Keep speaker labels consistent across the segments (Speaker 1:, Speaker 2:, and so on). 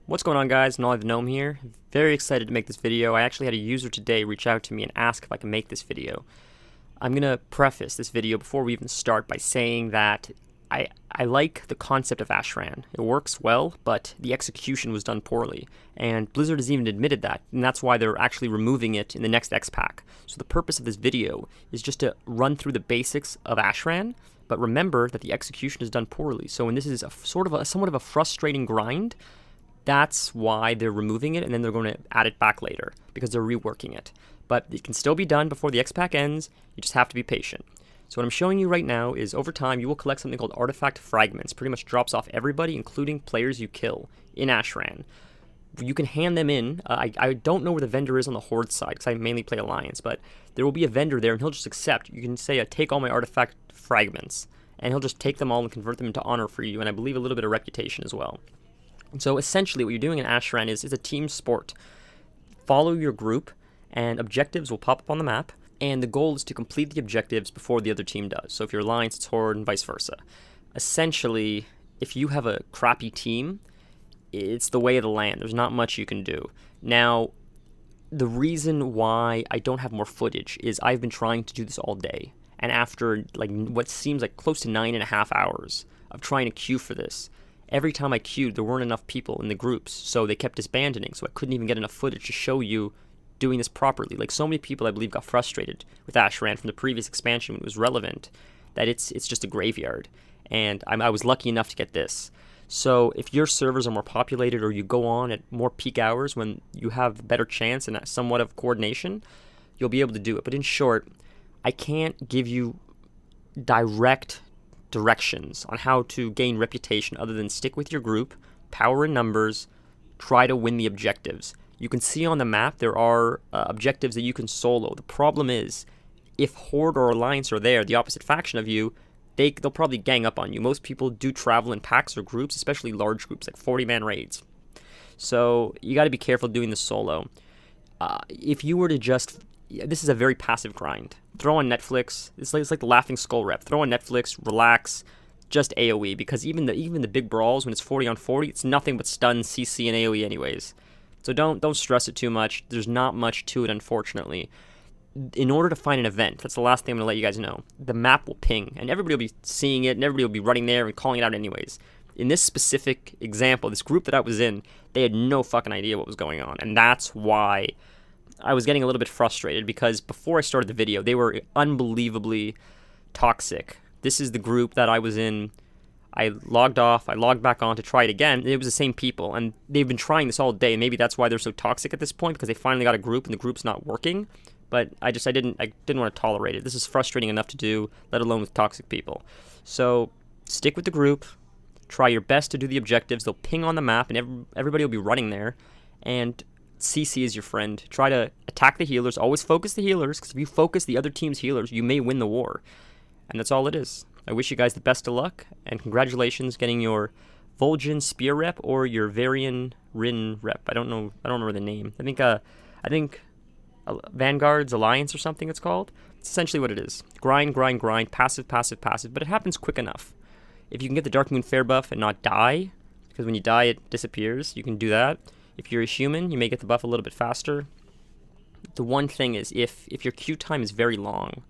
Speaker 1: What's going on, guys? Nollie the Gnome here. Very excited to make this video. I actually had a user today reach out to me and ask if I can make this video. I'm going to preface this video before we even start by saying that I like the concept of Ashran. It works well, but the execution was done poorly. And Blizzard has even admitted that, and that's why they're actually removing it in the next X-Pack. So the purpose of this video is just to run through the basics of Ashran, but remember that the execution is done poorly. So when this is somewhat of a frustrating grind, that's why they're removing it, and then they're going to add it back later, because they're reworking it. But it can still be done before the X-Pack ends. You just have to be patient. So what I'm showing you right now is, over time, you will collect something called artifact fragments. Pretty much drops off everybody, including players you kill in Ashran. You can hand them in. I don't know where the vendor is on the Horde side, because I mainly play Alliance, but there will be a vendor there, and he'll just accept. You can say, take all my artifact fragments, and he'll just take them all and convert them into honor for you, and I believe a little bit of reputation as well. So essentially what you're doing in Ashran is a team sport. Follow your group, and objectives will pop up on the map, and the goal is to complete the objectives before the other team does. So if you're Alliance, it's Horde, and vice versa. Essentially, if you have a crappy team, it's the way of the land. There's not much you can do. Now, the reason why I don't have more footage is I've been trying to do this all day, and after like what seems like close to 9.5 hours of trying to queue for this, every time I queued, there weren't enough people in the groups, so they kept disbanding, so I couldn't even get enough footage to show you doing this properly. Like, so many people, I believe, got frustrated with Ashran from the previous expansion when it was relevant, that it's just a graveyard, and I was lucky enough to get this. So if your servers are more populated, or you go on at more peak hours when you have a better chance and somewhat of coordination, you'll be able to do it. But in short, I can't give you direct directions on how to gain reputation other than stick with your group, power in numbers, try to win the objectives. You can see on the map there are objectives that you can solo. The problem is, if Horde or Alliance are there, the opposite faction of you, they'll probably gang up on you. Most people do travel in packs or groups, especially large groups like 40-man raids. So you got to be careful doing this solo. If you were to just, this is a very passive grind. Throw on Netflix. It's like the Laughing Skull rep. Throw on Netflix, relax, just AoE, because even the big brawls when it's 40 on 40, it's nothing but stun, CC, and AoE anyways. So don't stress it too much. There's not much to it, unfortunately. In order to find an event, that's the last thing I'm going to let you guys know, the map will ping, and everybody will be seeing it, and everybody will be running there and calling it out anyways. In this specific example, this group that I was in, they had no fucking idea what was going on, and that's why I was getting a little bit frustrated, because before I started the video, they were unbelievably toxic. This is the group that I was in. I logged off, I logged back on to try it again, and it was the same people, and they've been trying this all day, and maybe that's why they're so toxic at this point, because they finally got a group, and the group's not working, but I didn't want to tolerate it. This is frustrating enough to do, let alone with toxic people. So, stick with the group, try your best to do the objectives, they'll ping on the map, and everybody will be running there, and CC is your friend. Try to attack the healers, always focus the healers, because if you focus the other team's healers, you may win the war, and that's all it is. I wish you guys the best of luck, and congratulations getting your Vol'jin spear rep or your Wrynn rep. I don't remember the name. I think Vanguard's Alliance or something it's called. It's essentially what it is. Grind, grind, grind, passive, passive, passive, but it happens quick enough. If you can get the Dark Moon Fair buff and not die, because when you die it disappears, you can do that. If you're a human, you may get the buff a little bit faster. The one thing is, if your queue time is very long,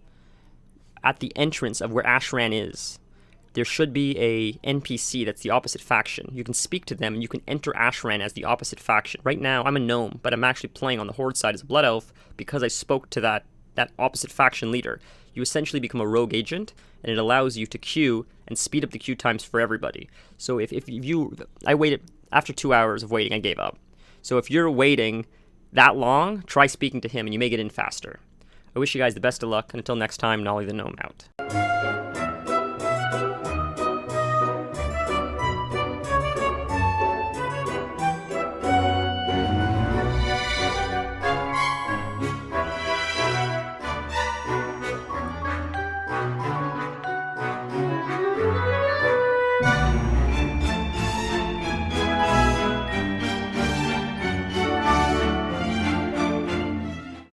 Speaker 1: at the entrance of where Ashran is, there should be a NPC that's the opposite faction. You can speak to them, and you can enter Ashran as the opposite faction. Right now, I'm a gnome, but I'm actually playing on the Horde side as a blood elf because I spoke to that opposite faction leader. You essentially become a rogue agent, and it allows you to queue and speed up the queue times for everybody. So I waited, after 2 hours of waiting, I gave up. So if you're waiting that long, try speaking to him, and you may get in faster. I wish you guys the best of luck, and until next time, Nollie the Gnome out.